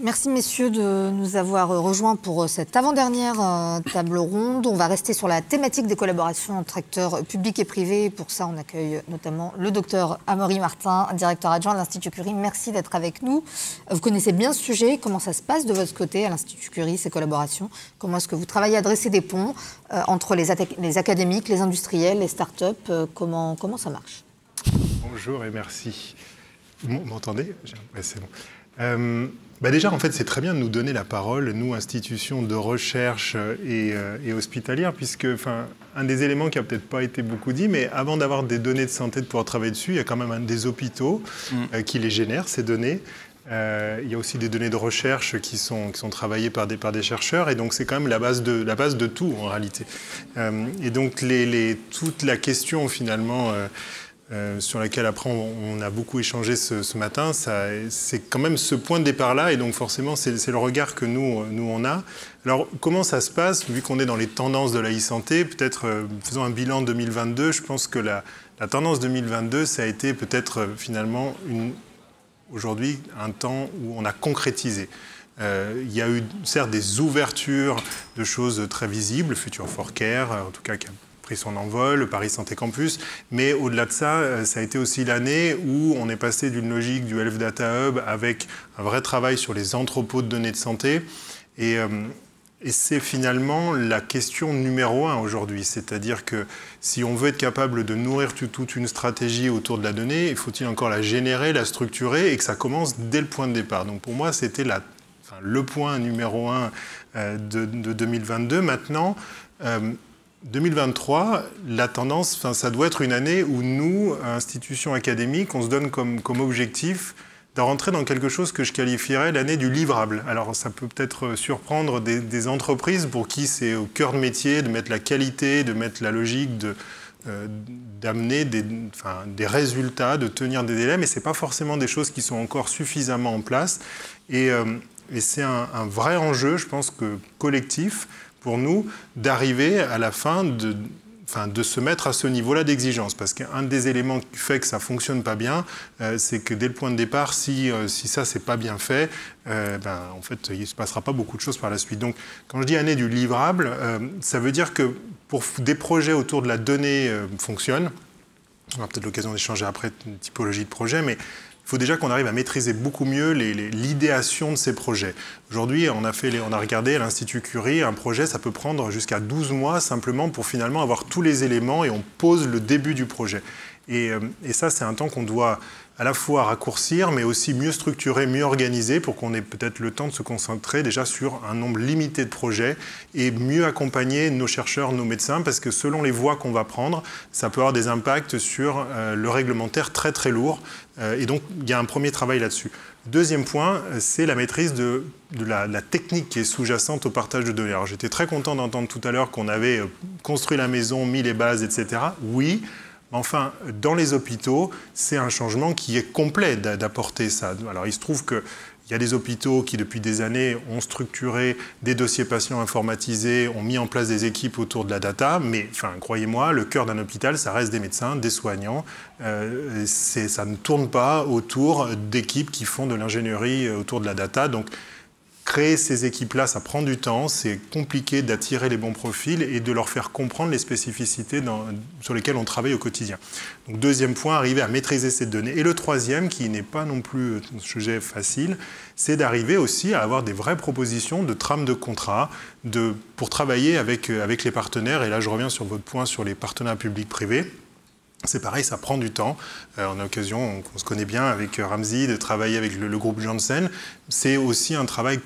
Merci messieurs de nous avoir rejoints pour cette avant-dernière table ronde. On va rester sur la thématique des collaborations entre acteurs publics et privés. Pour ça, on accueille notamment le docteur Amaury Martin, directeur adjoint de l'Institut Curie. Merci d'être avec nous. Vous connaissez bien ce sujet. Comment ça se passe de votre côté à l'Institut Curie, ces collaborations? Comment est-ce que vous travaillez à dresser des ponts entre les académiques, les industriels, les start-up? Comment ça marche? Bonjour et merci. Vous m'entendez? Ouais, c'est bon. Déjà, en fait, c'est très bien de nous donner la parole, nous, institutions de recherche et hospitalières, puisque un des éléments qui n'a peut-être pas été beaucoup dit, mais avant d'avoir des données de santé, de pouvoir travailler dessus, il y a quand même un des hôpitaux qui les génèrent, ces données. Il y a aussi des données de recherche qui sont travaillées par des chercheurs, et donc c'est quand même la base de tout, en réalité. Et donc, toute la question, finalement... sur laquelle après on a beaucoup échangé ce matin, c'est quand même ce point de départ-là, et donc forcément c'est le regard que nous on a. Alors comment ça se passe, vu qu'on est dans les tendances de la e-santé, peut-être faisons un bilan 2022, je pense que la tendance 2022, ça a été peut-être finalement aujourd'hui un temps où on a concrétisé. Il y a eu certes des ouvertures de choses très visibles, Future for Care, en tout cas qui a pris son envol, le Paris Santé Campus, mais au-delà de ça, ça a été aussi l'année où on est passé d'une logique du Health Data Hub avec un vrai travail sur les entrepôts de données de santé, et c'est finalement la question numéro 1 aujourd'hui, c'est-à-dire que si on veut être capable de nourrir toute une stratégie autour de la donnée, il faut-il encore la générer, la structurer, et que ça commence dès le point de départ. Donc pour moi, c'était le point numéro 1 de 2022. Maintenant, 2023, la tendance, ça doit être une année où nous, institutions académiques, on se donne comme objectif de rentrer dans quelque chose que je qualifierais l'année du livrable. Alors ça peut peut-être surprendre des entreprises pour qui c'est au cœur de métier de mettre la qualité, de mettre la logique, d'amener des résultats, de tenir des délais, mais ce n'est pas forcément des choses qui sont encore suffisamment en place. Et c'est un vrai enjeu, je pense, collectif, pour nous, d'arriver à la fin de se mettre à ce niveau-là d'exigence. Parce qu'un des éléments qui fait que ça ne fonctionne pas bien, c'est que dès le point de départ, si ça, c'est pas bien fait, en fait, il ne se passera pas beaucoup de choses par la suite. Donc, quand je dis année du livrable, ça veut dire que pour des projets autour de la donnée fonctionnent, on aura peut-être l'occasion d'échanger après une typologie de projet, mais il faut déjà qu'on arrive à maîtriser beaucoup mieux l'idéation de ces projets. Aujourd'hui, on a regardé à l'Institut Curie, un projet, ça peut prendre jusqu'à 12 mois simplement pour finalement avoir tous les éléments, et on pose le début du projet. Et ça, c'est un temps qu'on doit à la fois raccourcir, mais aussi mieux structurer, mieux organiser, pour qu'on ait peut-être le temps de se concentrer déjà sur un nombre limité de projets et mieux accompagner nos chercheurs, nos médecins, parce que selon les voies qu'on va prendre, ça peut avoir des impacts sur le réglementaire très très lourd. Et donc, il y a un premier travail là-dessus. Deuxième point, c'est la maîtrise de la technique qui est sous-jacente au partage de données. Alors, j'étais très content d'entendre tout à l'heure qu'on avait construit la maison, mis les bases, etc. Oui. Enfin, dans les hôpitaux, c'est un changement qui est complet d'apporter ça. Alors, il se trouve qu'il y a des hôpitaux qui, depuis des années, ont structuré des dossiers patients informatisés, ont mis en place des équipes autour de la data, mais croyez-moi, le cœur d'un hôpital, ça reste des médecins, des soignants. Ça ne tourne pas autour d'équipes qui font de l'ingénierie autour de la data. Donc, créer ces équipes-là, ça prend du temps, c'est compliqué d'attirer les bons profils et de leur faire comprendre les spécificités sur lesquelles on travaille au quotidien. Donc, deuxième point, arriver à maîtriser ces données. Et le troisième, qui n'est pas non plus un sujet facile, c'est d'arriver aussi à avoir des vraies propositions de trames de contrat pour travailler avec les partenaires. Et là, je reviens sur votre point sur les partenariats publics-privés. C'est pareil, ça prend du temps. On a l'occasion, on se connaît bien avec Ramzi, de travailler avec le groupe Janssen. C'est aussi un travail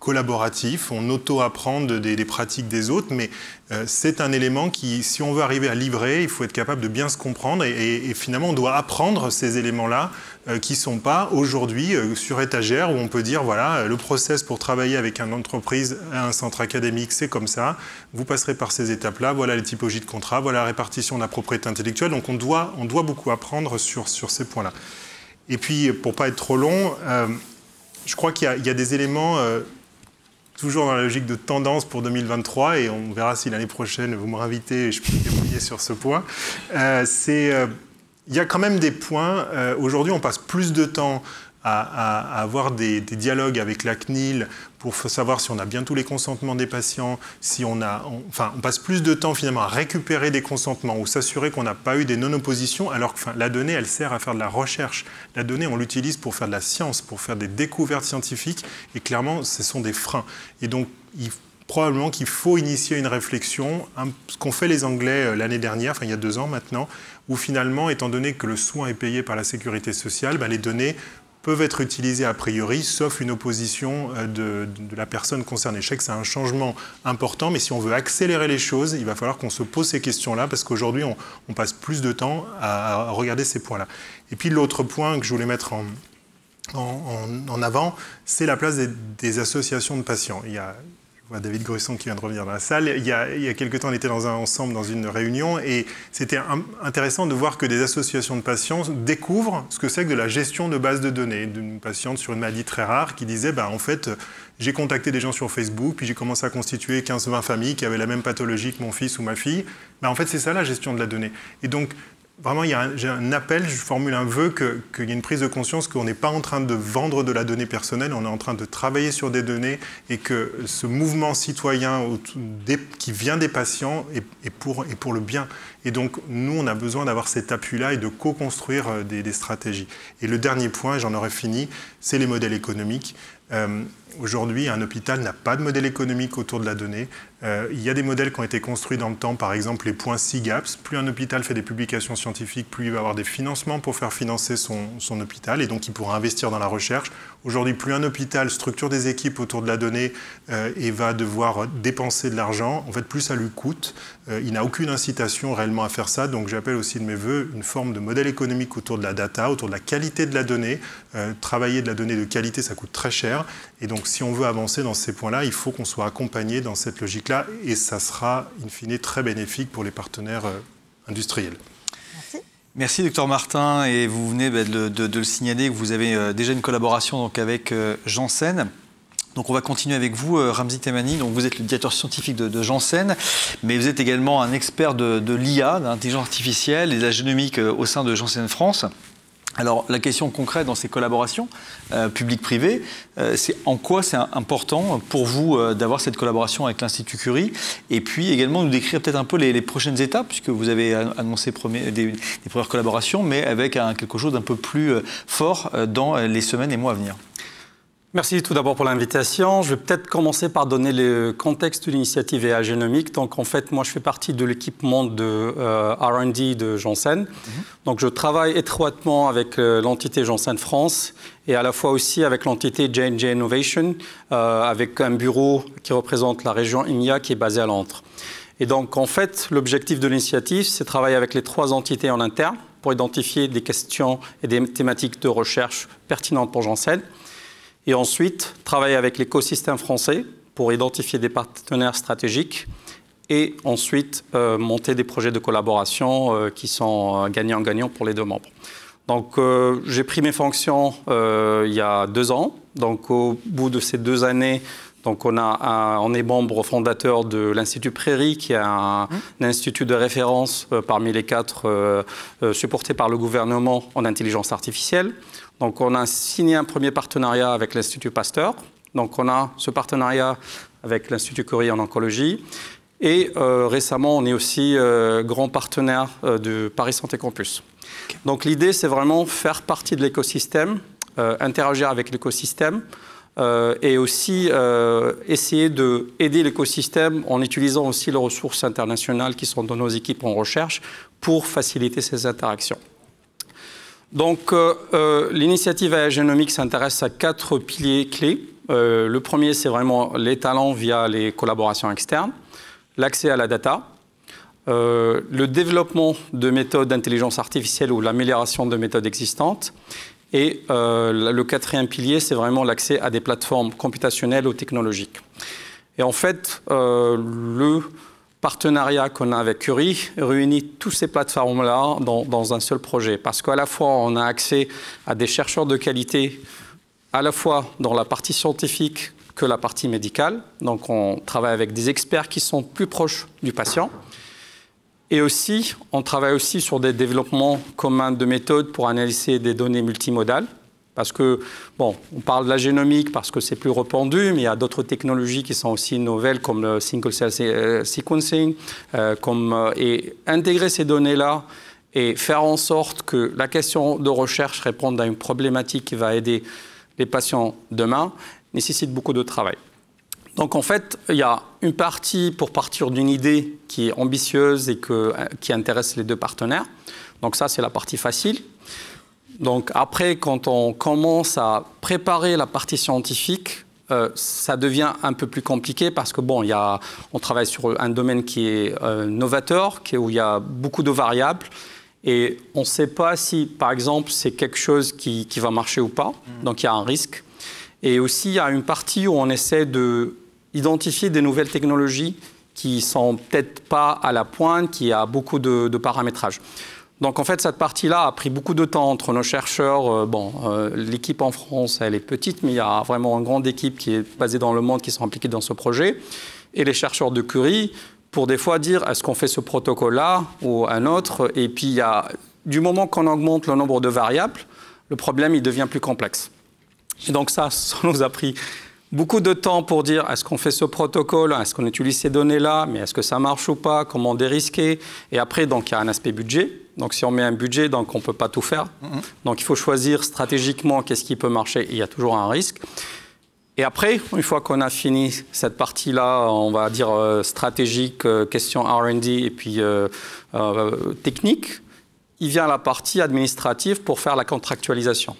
collaboratif, on auto-apprend des pratiques des autres, mais c'est un élément qui, si on veut arriver à livrer, il faut être capable de bien se comprendre, et finalement on doit apprendre ces éléments-là qui ne sont pas aujourd'hui sur étagère, où on peut dire, voilà, le process pour travailler avec une entreprise, un centre académique, c'est comme ça, vous passerez par ces étapes-là, voilà les typologies de contrats, voilà la répartition de la propriété intellectuelle, donc on doit beaucoup apprendre sur ces points-là. Et puis, pour ne pas être trop long, je crois qu'il y a des éléments... toujours dans la logique de tendance pour 2023, et on verra si l'année prochaine vous me réinvitez et je peux témoigner sur ce point. Il y a quand même des points. Aujourd'hui, on passe plus de temps à avoir des dialogues avec la CNIL pour savoir si on a bien tous les consentements des patients, si on passe plus de temps finalement à récupérer des consentements ou s'assurer qu'on n'a pas eu des non-oppositions, alors que la donnée, elle sert à faire de la recherche. La donnée, on l'utilise pour faire de la science, pour faire des découvertes scientifiques, et clairement, ce sont des freins. Et donc, probablement qu'il faut initier une réflexion, ce qu'ont fait les Anglais l'année dernière, il y a 2 ans maintenant, où finalement, étant donné que le soin est payé par la sécurité sociale, les données peuvent être utilisées a priori, sauf une opposition de la personne concernée. Je sais que c'est un changement important, mais si on veut accélérer les choses, il va falloir qu'on se pose ces questions-là, parce qu'aujourd'hui, on passe plus de temps à regarder ces points-là. Et puis l'autre point que je voulais mettre en avant, c'est la place des associations de patients. Je vois David Grusson qui vient de revenir dans la salle. Il y a quelques temps, on était ensemble dans une réunion et c'était intéressant de voir que des associations de patients découvrent ce que c'est que de la gestion de bases de données. D'une patiente sur une maladie très rare qui disait en fait, j'ai contacté des gens sur Facebook, puis j'ai commencé à constituer 15-20 familles qui avaient la même pathologie que mon fils ou ma fille. En fait, c'est ça la gestion de la donnée. Et donc, vraiment, j'ai un appel, je formule un vœu qu'il y ait une prise de conscience qu'on n'est pas en train de vendre de la donnée personnelle, on est en train de travailler sur des données et que ce mouvement citoyen qui vient des patients est pour le bien. Et donc, nous, on a besoin d'avoir cet appui-là et de co-construire des stratégies. Et le dernier point, j'en aurai fini, c'est les modèles économiques. Aujourd'hui, un hôpital n'a pas de modèle économique autour de la donnée. Il y a des modèles qui ont été construits dans le temps, par exemple les points SIGAPS. Plus un hôpital fait des publications scientifiques, plus il va avoir des financements pour faire financer son hôpital et donc il pourra investir dans la recherche. Aujourd'hui, plus un hôpital structure des équipes autour de la donnée et va devoir dépenser de l'argent, en fait, plus ça lui coûte. Il n'a aucune incitation réellement à faire ça, donc j'appelle aussi de mes voeux une forme de modèle économique autour de la data, autour de la qualité de la donnée. Travailler de la donnée de qualité, ça coûte très cher. Et donc, si on veut avancer dans ces points-là, il faut qu'on soit accompagné dans cette logique-là et ça sera, in fine, très bénéfique pour les partenaires industriels. Merci. Merci, Dr Martin. Et vous venez de le signaler que vous avez déjà une collaboration donc, avec Janssen. Donc, on va continuer avec vous, Ramzi Temani. Donc, vous êtes le directeur scientifique de Janssen, mais vous êtes également un expert de l'IA, de l'intelligence artificielle et de la génomique au sein de Janssen France. Alors, la question concrète dans ces collaborations publiques-privées, c'est en quoi c'est important pour vous d'avoir cette collaboration avec l'Institut Curie et puis également nous décrire peut-être un peu les prochaines étapes, puisque vous avez annoncé des premières collaborations, mais avec quelque chose d'un peu plus fort dans les semaines et mois à venir. Merci tout d'abord pour l'invitation. Je vais peut-être commencer par donner le contexte de l'initiative AI Génomique. Donc, en fait, moi, je fais partie de l'équipement de R&D de Janssen. Donc, je travaille étroitement avec l'entité Janssen France et à la fois aussi avec l'entité J&J Innovation, avec un bureau qui représente la région EMEA qui est basée à Londres. Et donc, en fait, l'objectif de l'initiative, c'est de travailler avec les 3 entités en interne pour identifier des questions et des thématiques de recherche pertinentes pour Janssen. Et ensuite, travailler avec l'écosystème français pour identifier des partenaires stratégiques et ensuite monter des projets de collaboration qui sont gagnant-gagnant pour les 2 membres. Donc, j'ai pris mes fonctions il y a 2 ans. Donc, au bout de ces 2 années, donc on est membre fondateur de l'Institut Prairie, qui est un institut de référence parmi les 4 supportés par le gouvernement en intelligence artificielle. Donc, on a signé un premier partenariat avec l'Institut Pasteur. Donc, on a ce partenariat avec l'Institut Curie en oncologie. Et récemment, on est aussi grand partenaire de Paris Santé Campus. Okay. Donc, l'idée, c'est vraiment faire partie de l'écosystème, interagir avec l'écosystème et aussi essayer d'aider l'écosystème en utilisant aussi les ressources internationales qui sont dans nos équipes en recherche pour faciliter ces interactions. Donc, l'initiative AI Génomique s'intéresse à 4 piliers clés. Le premier, c'est vraiment les talents via les collaborations externes, l'accès à la data, le développement de méthodes d'intelligence artificielle ou l'amélioration de méthodes existantes. Et le 4e pilier, c'est vraiment l'accès à des plateformes computationnelles ou technologiques. Et en fait, le partenariat qu'on a avec Curie réunit toutes ces plateformes-là dans un seul projet. Parce qu'à la fois, on a accès à des chercheurs de qualité, à la fois dans la partie scientifique que la partie médicale. Donc, on travaille avec des experts qui sont plus proches du patient. Et aussi, on travaille aussi sur des développements communs de méthodes pour analyser des données multimodales Parce que, bon, on parle de la génomique parce que c'est plus répandu, mais il y a d'autres technologies qui sont aussi nouvelles, comme le single cell sequencing, et intégrer ces données-là et faire en sorte que la question de recherche réponde à une problématique qui va aider les patients demain, nécessite beaucoup de travail. Donc en fait, il y a une partie pour partir d'une idée qui est ambitieuse et qui intéresse les deux partenaires. Donc ça, c'est la partie facile. Donc après, quand on commence à préparer la partie scientifique, ça devient un peu plus compliqué parce que bon, on travaille sur un domaine qui est novateur, où il y a beaucoup de variables et on ne sait pas si, par exemple, c'est quelque chose qui va marcher ou pas. Donc il y a un risque. Et aussi, il y a une partie où on essaie d'identifier des nouvelles technologies qui ne sont peut-être pas à la pointe, qui a beaucoup de paramétrage. Donc en fait, cette partie-là a pris beaucoup de temps entre nos chercheurs. L'équipe en France, elle est petite, mais il y a vraiment une grande équipe qui est basée dans le monde qui sont impliqués dans ce projet. Et les chercheurs de Curie, pour des fois dire, est-ce qu'on fait ce protocole-là ou un autre? Et puis, du moment qu'on augmente le nombre de variables, le problème, il devient plus complexe. Et donc ça nous a pris beaucoup de temps pour dire est-ce qu'on fait ce protocole, est-ce qu'on utilise ces données-là, mais est-ce que ça marche ou pas, comment dérisquer. Et après, donc, il y a un aspect budget. Donc si on met un budget, donc on ne peut pas tout faire. Donc il faut choisir stratégiquement qu'est-ce qui peut marcher. Et il y a toujours un risque. Et après, une fois qu'on a fini cette partie-là, on va dire stratégique, question R&D et puis technique, il vient la partie administrative pour faire la contractualisation.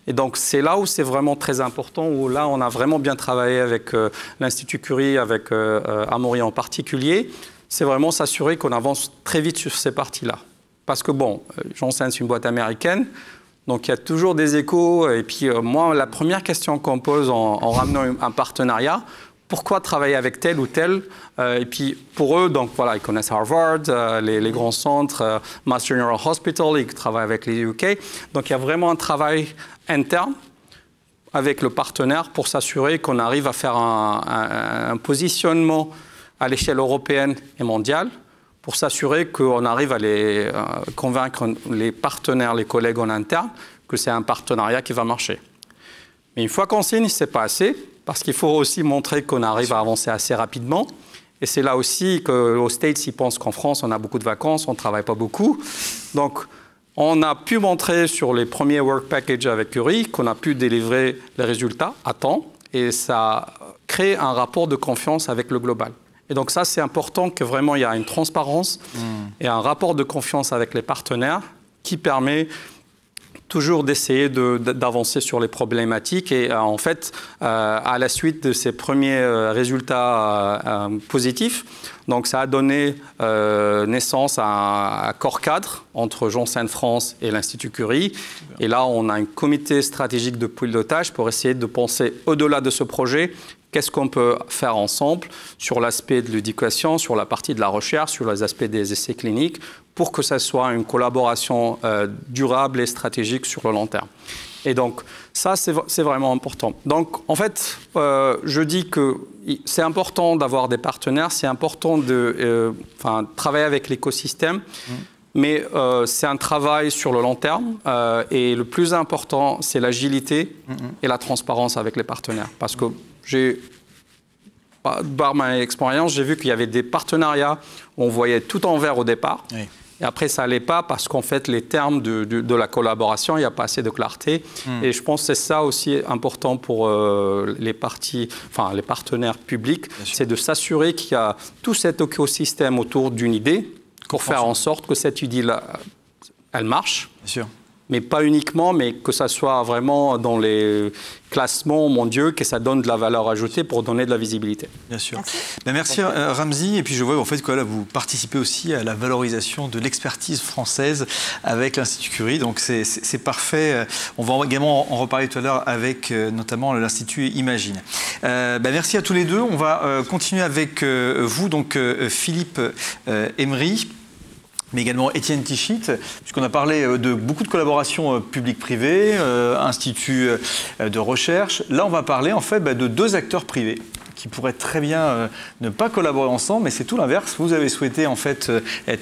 Et donc, c'est là où c'est vraiment très important, où là, on a vraiment bien travaillé avec l'Institut Curie, avec Amaury en particulier. C'est vraiment s'assurer qu'on avance très vite sur ces parties-là. Parce que, bon, Janssen, c'est une boîte américaine, donc il y a toujours des échos. Et puis, moi, la première question qu'on pose en ramenant un partenariat, pourquoi travailler avec tel ou tel? Et puis, pour eux, donc voilà, ils connaissent Harvard, les grands centres, Mass General Hospital, ils travaillent avec les UK. Donc, il y a vraiment un travail interne avec le partenaire pour s'assurer qu'on arrive à faire un positionnement à l'échelle européenne et mondiale pour s'assurer qu'on arrive à convaincre les partenaires, les collègues en interne, que c'est un partenariat qui va marcher. Mais une fois qu'on signe, ce n'est pas assez, parce qu'il faut aussi montrer qu'on arrive à avancer assez rapidement. Et c'est là aussi qu'aux States, ils pensent qu'en France, on a beaucoup de vacances, on ne travaille pas beaucoup. Donc, on a pu montrer sur les premiers work packages avec Curie qu'on a pu délivrer les résultats à temps. Et ça crée un rapport de confiance avec le global. Et donc ça, c'est important que vraiment il y a une transparence et un rapport de confiance avec les partenaires qui permet toujours d'essayer d'avancer sur les problématiques. Et en fait, à la suite de ces premiers résultats positifs, donc ça a donné naissance à un corps cadre entre Janssen France et l'Institut Curie. Et là, on a un comité stratégique de pilotage pour essayer de penser au-delà de ce projet. Qu'est-ce qu'on peut faire ensemble sur l'aspect de l'éducation, sur la partie de la recherche, sur les aspects des essais cliniques, pour que ça soit une collaboration durable et stratégique sur le long terme. Et donc, ça, c'est vraiment important. Donc, en fait, je dis que c'est important d'avoir des partenaires, c'est important de travailler avec l'écosystème, mais c'est un travail sur le long terme. Et le plus important, c'est l'agilité et la transparence avec les partenaires. Parce que par ma expérience, j'ai vu qu'il y avait des partenariats où on voyait tout en vert au départ. Oui. Et après, ça n'allait pas parce qu'en fait, les termes de la collaboration, il n'y a pas assez de clarté. Et je pense que c'est ça aussi important pour les partenaires publics, c'est de s'assurer qu'il y a tout cet écosystème autour d'une idée pour faire en sorte que cette idée-là, elle marche. Bien sûr. Mais pas uniquement, mais que ça soit vraiment dans les classements mondiaux, que ça donne de la valeur ajoutée pour donner de la visibilité. Bien sûr. Merci Ramzi. Et puis je vois en fait que là, vous participez aussi à la valorisation de l'expertise française avec l'Institut Curie. Donc c'est parfait. On va également en reparler tout à l'heure avec notamment l'Institut Imagine. Merci à tous les deux. On va continuer avec vous, donc Philippe Emery, mais également Étienne Tichit, puisqu'on a parlé de beaucoup de collaborations publiques-privées, instituts de recherche. Là, on va parler en fait de deux acteurs privés qui pourraient très bien ne pas collaborer ensemble, mais c'est tout l'inverse. Vous avez souhaité en fait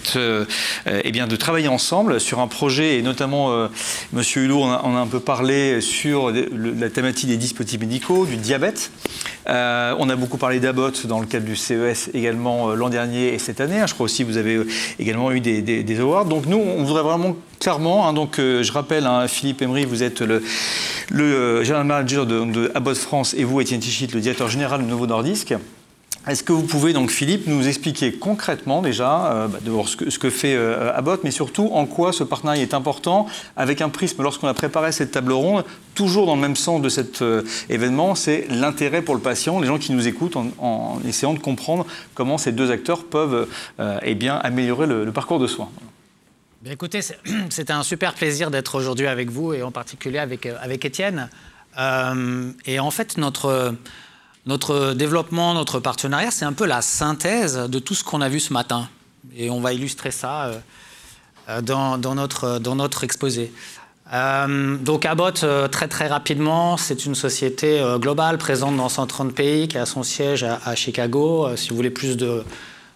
de travailler ensemble sur un projet, et notamment Monsieur Hulot en a un peu parlé sur la thématique des dispositifs médicaux, du diabète. On a beaucoup parlé d'Abbott dans le cadre du CES également l'an dernier et cette année. Je crois aussi que vous avez également eu des awards. Donc nous, on voudrait vraiment clairement, je rappelle, Philippe Emery, vous êtes le General Manager de Abbott France, et vous, Étienne Tichit, le directeur général de Novo Nordisk. Est-ce que vous pouvez donc, Philippe, nous expliquer concrètement déjà ce que fait Abbott, mais surtout en quoi ce partenariat est important, avec un prisme, lorsqu'on a préparé cette table ronde, toujours dans le même sens de cet événement, c'est l'intérêt pour le patient, les gens qui nous écoutent, en essayant de comprendre comment ces deux acteurs peuvent améliorer le parcours de soins. Bien, écoutez, c'était un super plaisir d'être aujourd'hui avec vous, et en particulier avec Étienne. Et en fait, notre développement, notre partenariat, c'est un peu la synthèse de tout ce qu'on a vu ce matin. Et on va illustrer ça dans notre exposé. Donc Abbott, très rapidement, c'est une société globale présente dans 130 pays, qui a son siège à Chicago. Si vous voulez plus de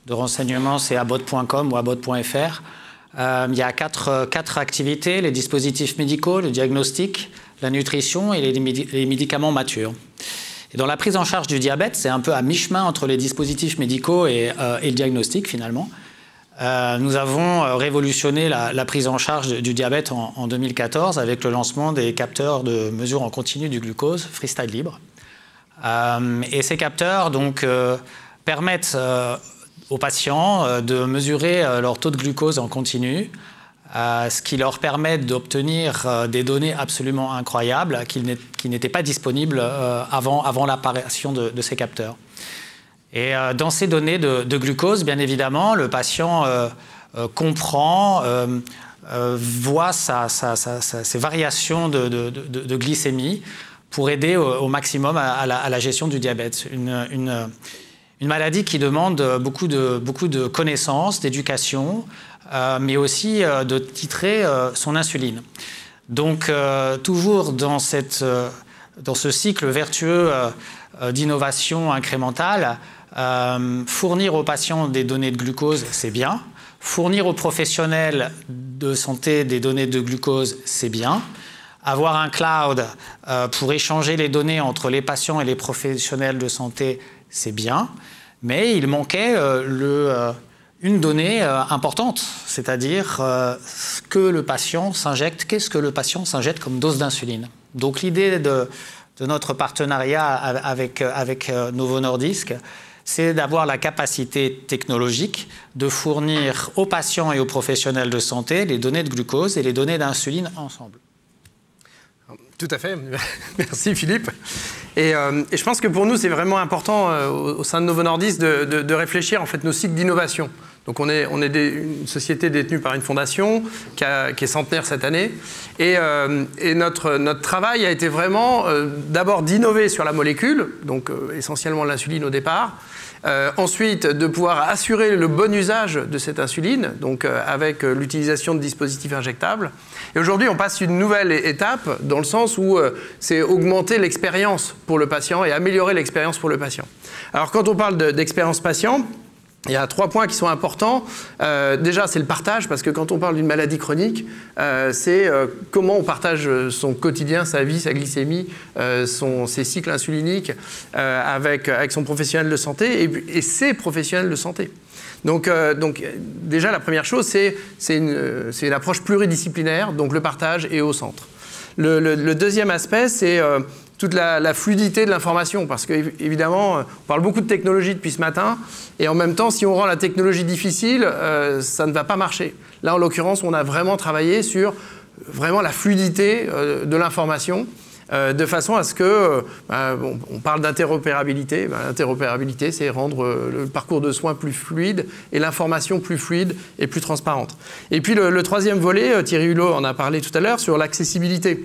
renseignements, c'est abbott.com ou abbott.fr. Il y a quatre activités: les dispositifs médicaux, le diagnostic, la nutrition et les médicaments matures. Et dans la prise en charge du diabète, c'est un peu à mi-chemin entre les dispositifs médicaux et le diagnostic, finalement. Nous avons révolutionné la prise en charge du diabète en 2014 avec le lancement des capteurs de mesure en continu du glucose, Freestyle Libre. Et ces capteurs permettent aux patients de mesurer leur taux de glucose en continu, ce qui leur permet d'obtenir des données absolument incroyables qui n'étaient pas disponibles avant l'apparition de ces capteurs. Et dans ces données de glucose, bien évidemment, le patient comprend, voit ces variations de glycémie pour aider au maximum à la gestion du diabète. Une maladie qui demande beaucoup de connaissances, d'éducation, mais aussi de titrer son insuline. Donc, toujours dans ce cycle vertueux d'innovation incrémentale, fournir aux patients des données de glucose, c'est bien. Fournir aux professionnels de santé des données de glucose, c'est bien. Avoir un cloud pour échanger les données entre les patients et les professionnels de santé, c'est bien. Mais il manquait une donnée importante, c'est-à-dire ce que le patient s'injecte, qu'est-ce que le patient s'injecte comme dose d'insuline. Donc l'idée de notre partenariat avec Novo Nordisk, c'est d'avoir la capacité technologique de fournir aux patients et aux professionnels de santé les données de glucose et les données d'insuline ensemble. Tout à fait. Merci Philippe. Et je pense que pour nous, c'est vraiment important au sein de Novo Nordisk de réfléchir en fait nos cycles d'innovation. Donc on est une société détenue par une fondation qui est centenaire cette année. Et notre travail a été vraiment d'abord d'innover sur la molécule, donc essentiellement l'insuline au départ. Ensuite, de pouvoir assurer le bon usage de cette insuline, donc avec l'utilisation de dispositifs injectables. Et aujourd'hui, on passe une nouvelle étape dans le sens où c'est augmenter l'expérience pour le patient et améliorer l'expérience pour le patient. Alors, quand on parle d'expérience patient, il y a 3 points qui sont importants. Déjà, c'est le partage, parce que quand on parle d'une maladie chronique, c'est comment on partage son quotidien, sa vie, sa glycémie, ses cycles insuliniques avec son professionnel de santé et ses professionnels de santé. Donc déjà, la première chose, c'est une approche pluridisciplinaire, donc le partage est au centre. Le deuxième aspect, c'est toute la fluidité de l'information, parce qu'évidemment, on parle beaucoup de technologie depuis ce matin, et en même temps, si on rend la technologie difficile, ça ne va pas marcher. Là, en l'occurrence, on a vraiment travaillé sur vraiment la fluidité de l'information, de façon à ce que, on parle d'interopérabilité. L'interopérabilité, c'est rendre le parcours de soins plus fluide et l'information plus fluide et plus transparente. Et puis le troisième volet, Thierry Hulot en a parlé tout à l'heure, sur l'accessibilité.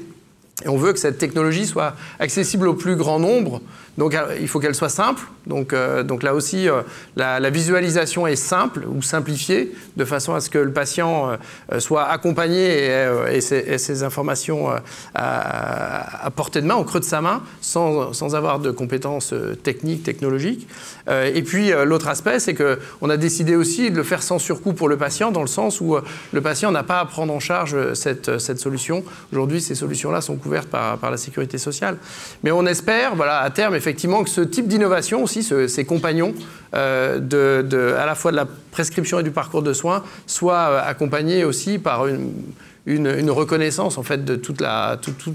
Et on veut que cette technologie soit accessible au plus grand nombre. Donc il faut qu'elle soit simple. Donc là aussi, la visualisation est simple ou simplifiée, de façon à ce que le patient soit accompagné et ses informations à portée de main, au creux de sa main, sans avoir de compétences techniques, technologiques. Et puis l'autre aspect, c'est qu'on a décidé aussi de le faire sans surcoût pour le patient, dans le sens où le patient n'a pas à prendre en charge cette solution. Aujourd'hui, ces solutions-là sont couvertes par la sécurité sociale. Mais on espère, voilà, à terme, effectivement, que ce type d'innovation aussi, ces compagnons, à la fois de la prescription et du parcours de soins, soient accompagnés aussi par une reconnaissance en fait, de toute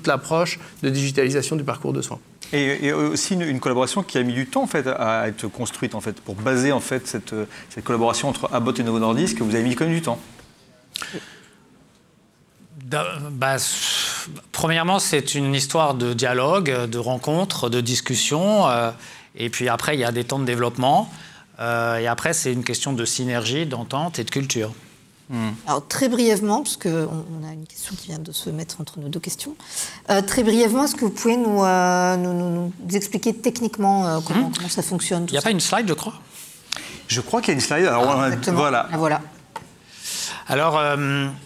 l'approche de digitalisation du parcours de soins. Et aussi une collaboration qui a mis du temps en fait, à être construite en fait, pour baser en fait, cette collaboration entre Abbott et Novo Nordisk, que vous avez mis quand même du temps. Premièrement, c'est une histoire de dialogue, de rencontre, de discussion. Et puis après, il y a des temps de développement. Et après, c'est une question de synergie, d'entente et de culture. Alors très brièvement, parce qu'on a une question qui vient de se mettre entre nos deux questions. Très brièvement, est-ce que vous pouvez nous expliquer techniquement comment ça fonctionne? Il n'y a pas une slide, je crois. Je crois qu'il y a une slide. Alors, voilà. Voilà. Alors,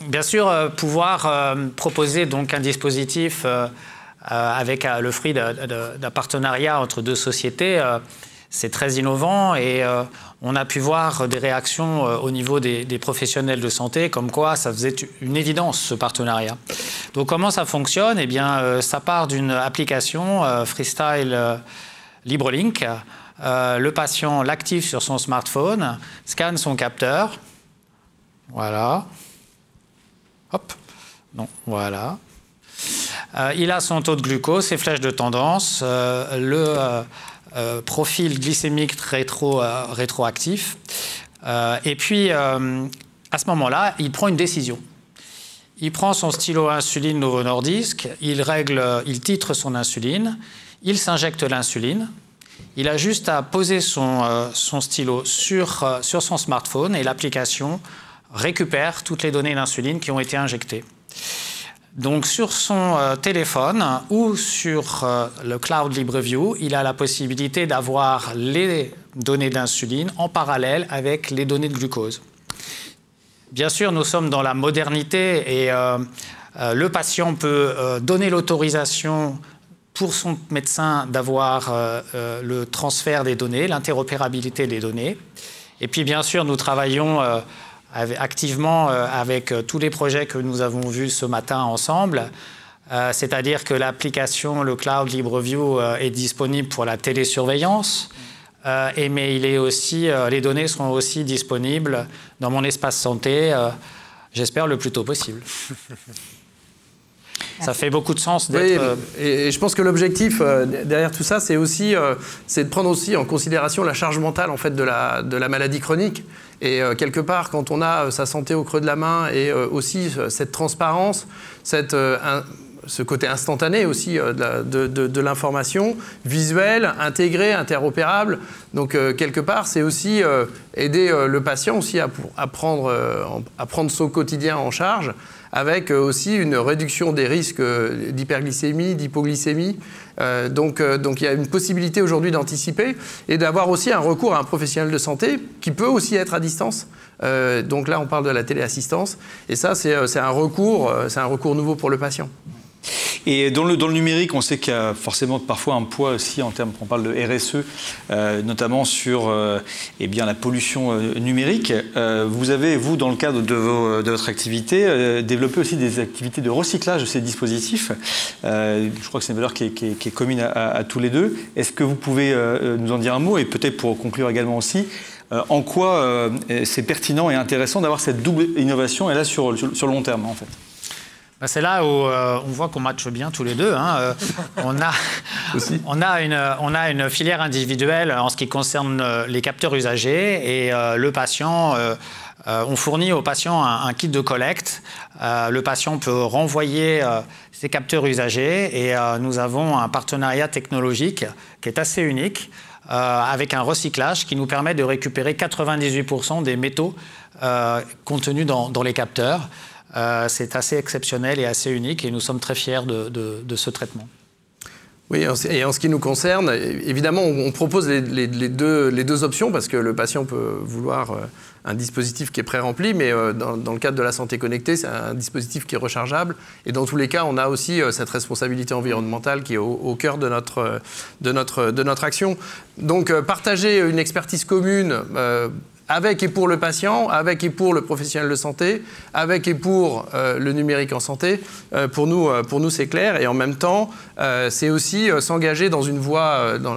bien sûr, pouvoir proposer donc un dispositif avec le fruit d'un partenariat entre deux sociétés, c'est très innovant et on a pu voir des réactions au niveau des professionnels de santé, comme quoi ça faisait une évidence, ce partenariat. Donc, comment ça fonctionne? Eh bien, ça part d'une application Freestyle LibreLink. Le patient l'active sur son smartphone, scanne son capteur. Voilà. Hop. Non, voilà. Il a son taux de glucose, ses flèches de tendance, le profil glycémique rétroactif. Et puis, à ce moment-là, il prend une décision. Il prend son stylo insuline Novo Nordisk, il titre son insuline, il s'injecte l'insuline. Il a juste à poser son stylo sur son smartphone et l'application récupère toutes les données d'insuline qui ont été injectées. Donc sur son téléphone ou sur le Cloud LibreView, il a la possibilité d'avoir les données d'insuline en parallèle avec les données de glucose. Bien sûr, nous sommes dans la modernité et le patient peut donner l'autorisation pour son médecin d'avoir le transfert des données, l'interopérabilité des données. Et puis bien sûr, nous travaillons activement avec tous les projets que nous avons vus ce matin ensemble. C'est-à-dire que l'application, le Cloud LibreView, est disponible pour la télésurveillance, mais il est aussi, les données seront aussi disponibles dans mon espace santé, j'espère le plus tôt possible. Ça fait beaucoup de sens d'être... Oui, et je pense que l'objectif derrière tout ça, c'est de prendre aussi en considération la charge mentale en fait, de la maladie chronique. Et quelque part, quand on a sa santé au creux de la main et aussi cette transparence, ce côté instantané aussi de l'information, visuelle, intégrée, interopérable. Donc, quelque part, c'est aussi aider le patient aussi à prendre son quotidien en charge, avec aussi une réduction des risques d'hyperglycémie, d'hypoglycémie. Donc il y a une possibilité aujourd'hui d'anticiper et d'avoir aussi un recours à un professionnel de santé qui peut aussi être à distance. Donc là, on parle de la téléassistance. Et ça, c'est un recours nouveau pour le patient. Et dans le numérique, on sait qu'il y a forcément parfois un poids aussi en termes, on parle de RSE, notamment sur la pollution numérique. Vous avez, vous, dans le cadre de votre activité, développé aussi des activités de recyclage de ces dispositifs. Je crois que c'est une valeur qui est commune à tous les deux. Est-ce que vous pouvez nous en dire un mot et peut-être pour conclure également aussi, en quoi c'est pertinent et intéressant d'avoir cette double innovation et là sur le long terme en fait? C'est là où on voit qu'on matche bien tous les deux. Hein. On a une filière individuelle en ce qui concerne les capteurs usagés et le patient, on fournit au patient un kit de collecte. Le patient peut renvoyer ses capteurs usagés et nous avons un partenariat technologique qui est assez unique avec un recyclage qui nous permet de récupérer 98% des métaux contenus dans les capteurs. C'est assez exceptionnel et assez unique et nous sommes très fiers de ce traitement. Oui, et en ce qui nous concerne, évidemment, on propose les deux options parce que le patient peut vouloir un dispositif qui est pré-rempli, mais dans le cadre de la santé connectée, c'est un dispositif qui est rechargeable. Et dans tous les cas, on a aussi cette responsabilité environnementale qui est au cœur de notre action. Donc, partager une expertise commune avec et pour le patient, avec et pour le professionnel de santé, avec et pour le numérique en santé, pour nous c'est clair. Et en même temps, c'est aussi s'engager dans une voie dans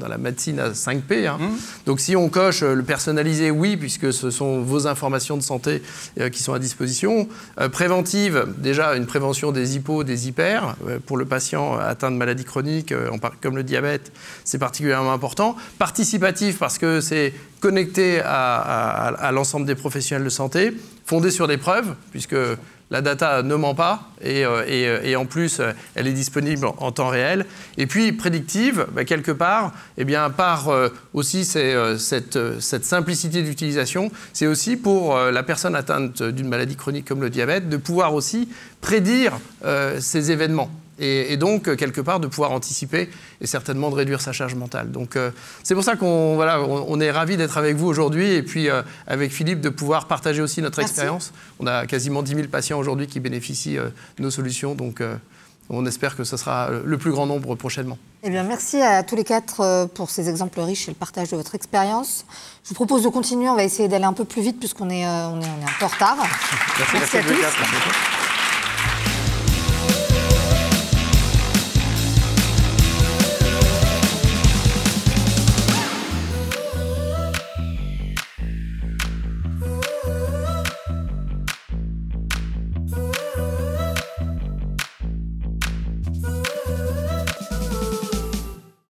la médecine à 5P. Hein. Donc si on coche le personnalisé, oui, puisque ce sont vos informations de santé qui sont à disposition. Préventive, déjà une prévention des hypos, des hyper. Pour le patient atteint de maladies chroniques, comme le diabète, c'est particulièrement important. Participatif, parce que c'est connecté à l'ensemble des professionnels de santé, fondé sur des preuves, puisque la data ne ment pas, et en plus, elle est disponible en temps réel. Et puis, prédictive, quelque part, eh bien, par aussi cette simplicité d'utilisation, c'est aussi pour la personne atteinte d'une maladie chronique comme le diabète, de pouvoir aussi prédire ces événements. Et donc, quelque part, de pouvoir anticiper et certainement de réduire sa charge mentale. Donc, c'est pour ça qu'on est ravis d'être avec vous aujourd'hui et puis avec Philippe de pouvoir partager aussi notre expérience. On a quasiment 10 000 patients aujourd'hui qui bénéficient de nos solutions. Donc, on espère que ce sera le plus grand nombre prochainement. Eh bien, merci à tous les quatre pour ces exemples riches et le partage de votre expérience. Je vous propose de continuer. On va essayer d'aller un peu plus vite puisqu'on est un peu en retard. Merci à tous.